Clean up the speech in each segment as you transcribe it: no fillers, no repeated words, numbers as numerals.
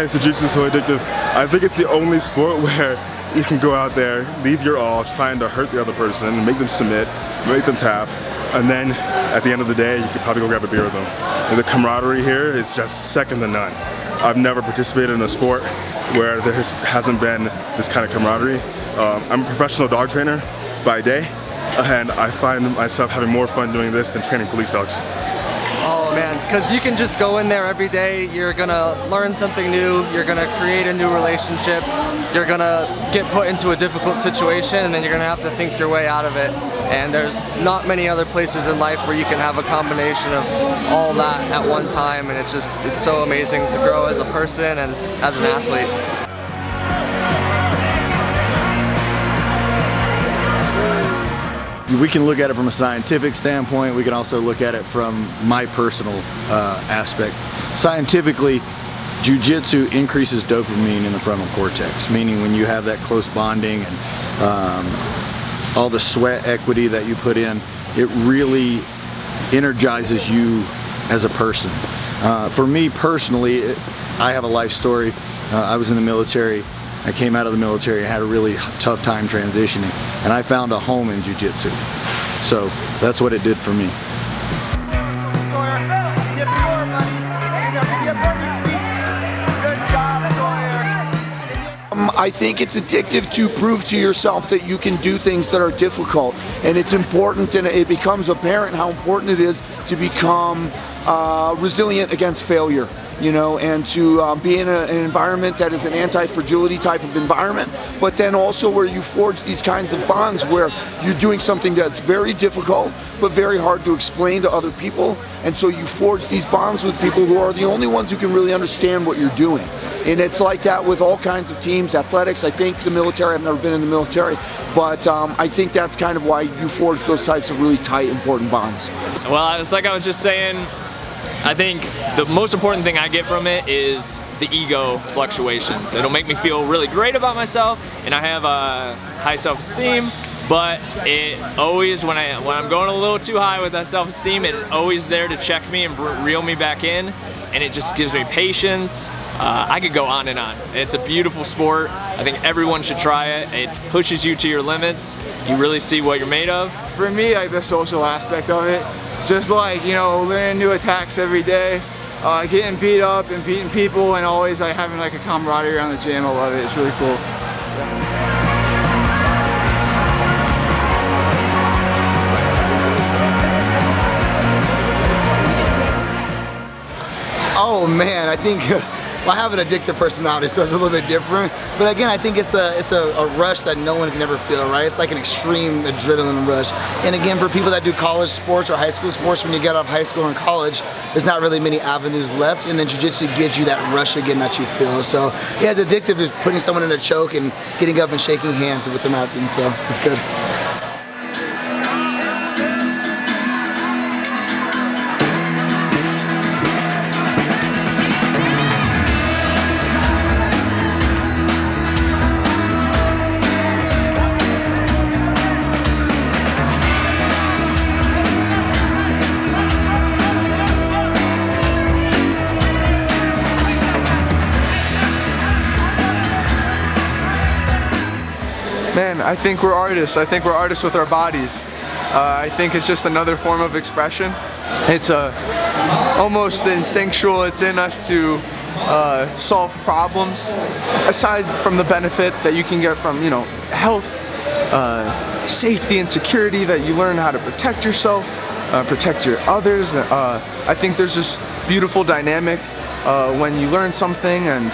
Why is Jiu-Jitsu so addictive? I think it's the only sport where you can go out there, leave your all, trying to hurt the other person, make them submit, make them tap, and then at the end of the day, you could probably go grab a beer with them. And the camaraderie here is just second to none. I've never participated in a sport where there hasn't been this kind of camaraderie. I'm a professional dog trainer by day, and I find myself having more fun doing this than training police dogs. Oh man, because you can just go in there every day, you're gonna learn something new, you're gonna create a new relationship, you're gonna get put into a difficult situation, and then you're gonna have to think your way out of it. And there's not many other places in life where you can have a combination of all that at one time, and it's so amazing to grow as a person and as an athlete. We can look at it from a scientific standpoint. We can also look at it from my personal aspect. Scientifically, Jiu-Jitsu increases dopamine in the frontal cortex, meaning when you have that close bonding and all the sweat equity that you put in, it really energizes you as a person. For me personally, I have a life story. I was in the military. I came out of the military, I had a really tough time transitioning, and I found a home in Jiu-Jitsu. So that's what it did for me. I think it's addictive to prove to yourself that you can do things that are difficult, and it's important, and it becomes apparent how important it is to become resilient against failure. You know, and to be in an environment that is an anti-fragility type of environment, but then also where you forge these kinds of bonds where you're doing something that's very difficult but very hard to explain to other people, and so you forge these bonds with people who are the only ones who can really understand what you're doing. And it's like that with all kinds of teams, athletics, I think the military, I've never been in the military, but I think that's kind of why you forge those types of really tight, important bonds. Well, it's like I was just saying, I think the most important thing I get from it is the ego fluctuations. It'll make me feel really great about myself, and I have a high self-esteem, but it always, when I'm going a little too high with that self-esteem, it's always there to check me and reel me back in, and it just gives me patience. I could go on and on. It's a beautiful sport. I think everyone should try it. It pushes you to your limits. You really see what you're made of. For me, like the social aspect of it, just like, you know, learning new attacks every day, getting beat up and beating people, and always like having like a camaraderie around the gym. I love it. It's really cool. Oh man, I think I have an addictive personality, so it's a little bit different. But again, I think it's a rush that no one can ever feel, right? It's like an extreme adrenaline rush. And again, for people that do college sports or high school sports, when you get out of high school and college, there's not really many avenues left, and then Jiu-Jitsu gives you that rush again that you feel. So yeah, it's addictive to putting someone in a choke and getting up and shaking hands with them out, and so it's good. Man, I think we're artists. I think we're artists with our bodies. I think it's just another form of expression. It's almost instinctual. It's in us to solve problems. Aside from the benefit that you can get from, you know, health, safety and security, that you learn how to protect yourself, protect your others. I think there's this beautiful dynamic when you learn something and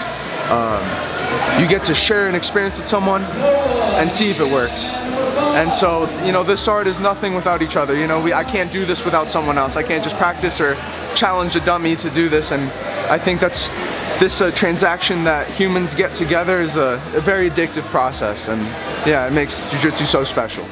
you get to share an experience with someone and see if it works. And so, you know, this art is nothing without each other. You know, I can't do this without someone else. I can't just practice or challenge a dummy to do this. And I think that's this transaction that humans get together is a very addictive process. And yeah, it makes Jiu-Jitsu so special.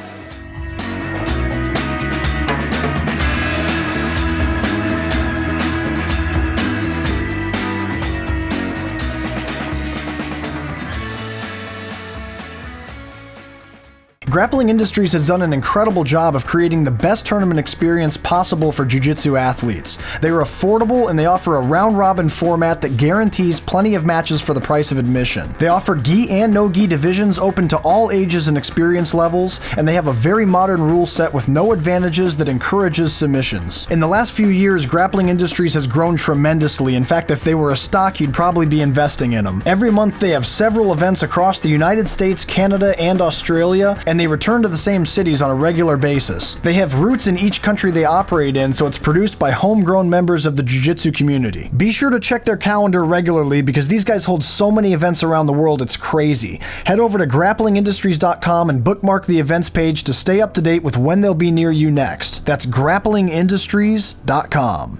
Grappling Industries has done an incredible job of creating the best tournament experience possible for jiu-jitsu athletes. They are affordable and they offer a round-robin format that guarantees plenty of matches for the price of admission. They offer gi and no-gi divisions open to all ages and experience levels, and they have a very modern rule set with no advantages that encourages submissions. In the last few years, Grappling Industries has grown tremendously. In fact, if they were a stock, you'd probably be investing in them. Every month they have several events across the United States, Canada, and Australia, and they return to the same cities on a regular basis. They have roots in each country they operate in, so it's produced by homegrown members of the jiu-jitsu community. Be sure to check their calendar regularly because these guys hold so many events around the world, it's crazy. Head over to grapplingindustries.com and bookmark the events page to stay up to date with when they'll be near you next. That's grapplingindustries.com.